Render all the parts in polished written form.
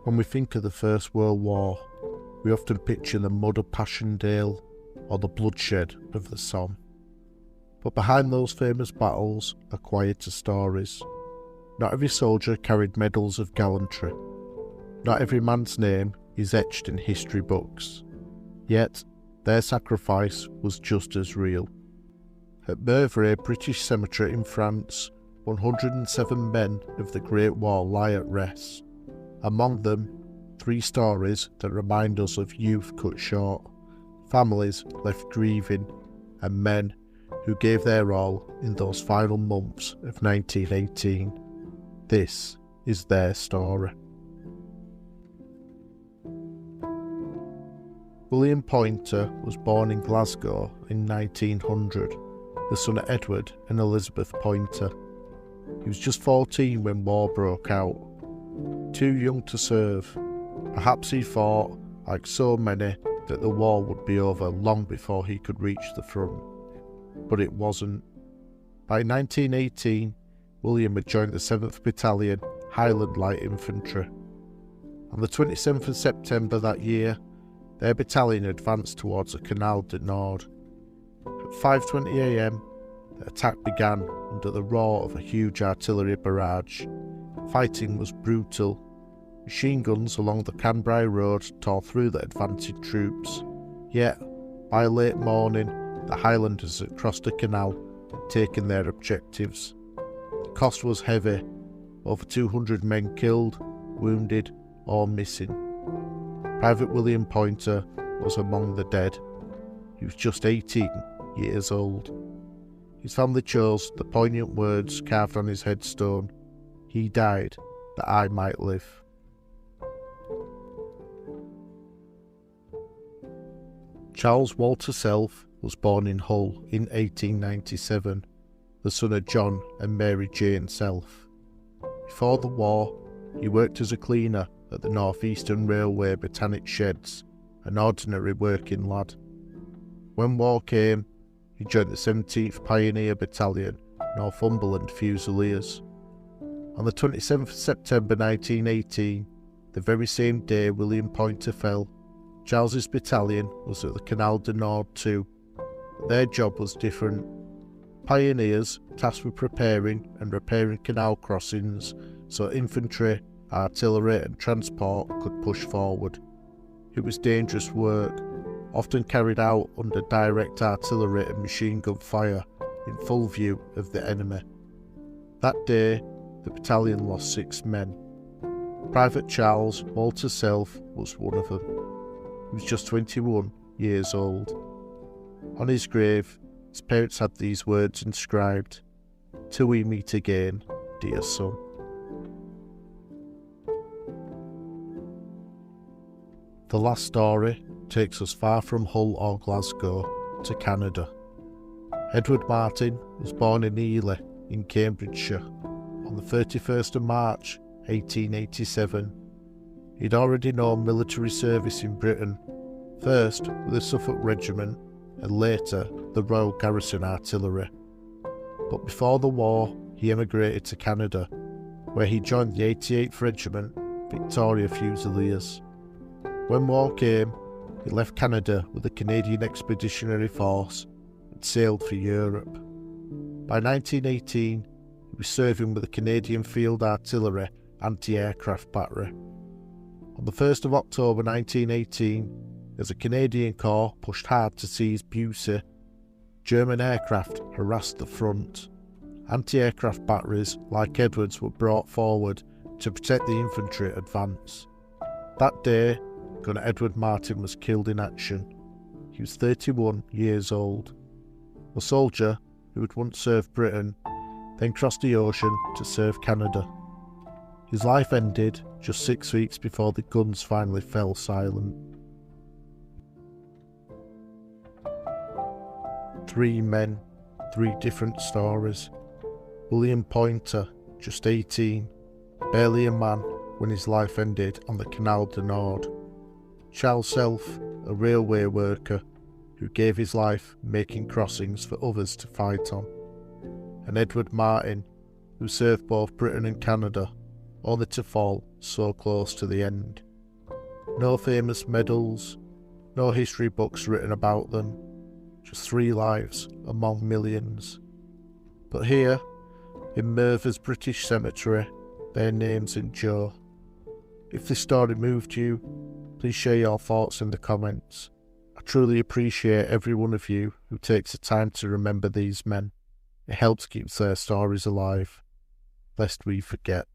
When we think of the First World War, we often picture the mud of Passchendaele or the bloodshed of the Somme. But behind those famous battles are quieter stories. Not every soldier carried medals of gallantry. Not every man's name is etched in history books. Yet, their sacrifice was just as real. At Moeuvres British Cemetery in France, 107 men of the Great War lie at rest. Among them, 3 stories that remind us of youth cut short, families left grieving, and men who gave their all in those final months of 1918. This is their story. William Poynter was born in Glasgow in 1900, the son of Edward and Elizabeth Poynter. He was just 14 when war broke out. Too young to serve. Perhaps he thought, like so many, that the war would be over long before he could reach the front. But it wasn't. By 1918, William had joined the 7th Battalion, Highland Light Infantry. On the 27th of September that year, their battalion advanced towards the Canal du Nord. At 5:20 a.m, the attack began under the roar of a huge artillery barrage. Fighting was brutal. Machine guns along the Cambridgeshire road tore through the advancing troops. Yet, by late morning, the Highlanders had crossed the canal and taken their objectives. The cost was heavy, over 200 men killed, wounded or missing. Private William Poynter was among the dead. He was just 18 years old. His family chose the poignant words carved on his headstone, "He died that I might live." Charles Walter Self was born in Hull in 1897, the son of John and Mary Jane Self. Before the war, he worked as a cleaner at the North Eastern Railway Botanic Sheds, an ordinary working lad. When war came, he joined the 17th Pioneer Battalion, Northumberland Fusiliers. On the 27th of September 1918, the very same day William Poynter fell, Charles's battalion was at the Canal du Nord too, but their job was different. Pioneers tasked with preparing and repairing canal crossings so infantry, artillery and transport could push forward. It was dangerous work, often carried out under direct artillery and machine gun fire in full view of the enemy. That day, the battalion lost 6 men. Private Charles Walter Self was one of them. He was just 21 years old. On his grave, his parents had these words inscribed, "Till we meet again, dear son." The last story takes us far from Hull or Glasgow to Canada. Edward Martin was born in Ely in Cambridgeshire on the 31st of March 1887. He'd already known military service in Britain, first with the Suffolk Regiment and later the Royal Garrison Artillery. But before the war, he emigrated to Canada, where he joined the 88th Regiment, Victoria Fusiliers. When war came, he left Canada with the Canadian Expeditionary Force and sailed for Europe. By 1918, he was serving with the Canadian Field Artillery anti-aircraft battery. On the 1st of October 1918, as the Canadian Corps pushed hard to seize Bussy, German aircraft harassed the front. Anti-aircraft batteries like Edward's were brought forward to protect the infantry advance. That day, Gunner Edward Martin was killed in action. He was 31 years old. A soldier who had once served Britain, then crossed the ocean to serve Canada. His life ended just 6 weeks before the guns finally fell silent. 3 men, 3 different stories. William Poynter, just 18, barely a man when his life ended on the Canal du Nord. Charles Self, a railway worker who gave his life making crossings for others to fight on. And Edward Martin, who served both Britain and Canada, only to fall so close to the end. No famous medals, no history books written about them, just 3 lives among millions. But here, in Moeuvres British Cemetery, their names endure. If this story moved you, please share your thoughts in the comments. I truly appreciate every one of you who takes the time to remember these men. It helps keep their stories alive, lest we forget.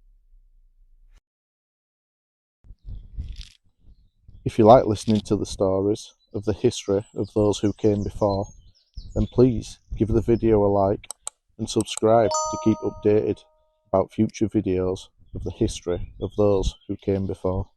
If you like listening to the stories of the history of those who came before, then please give the video a like and subscribe to keep updated about future videos of the history of those who came before.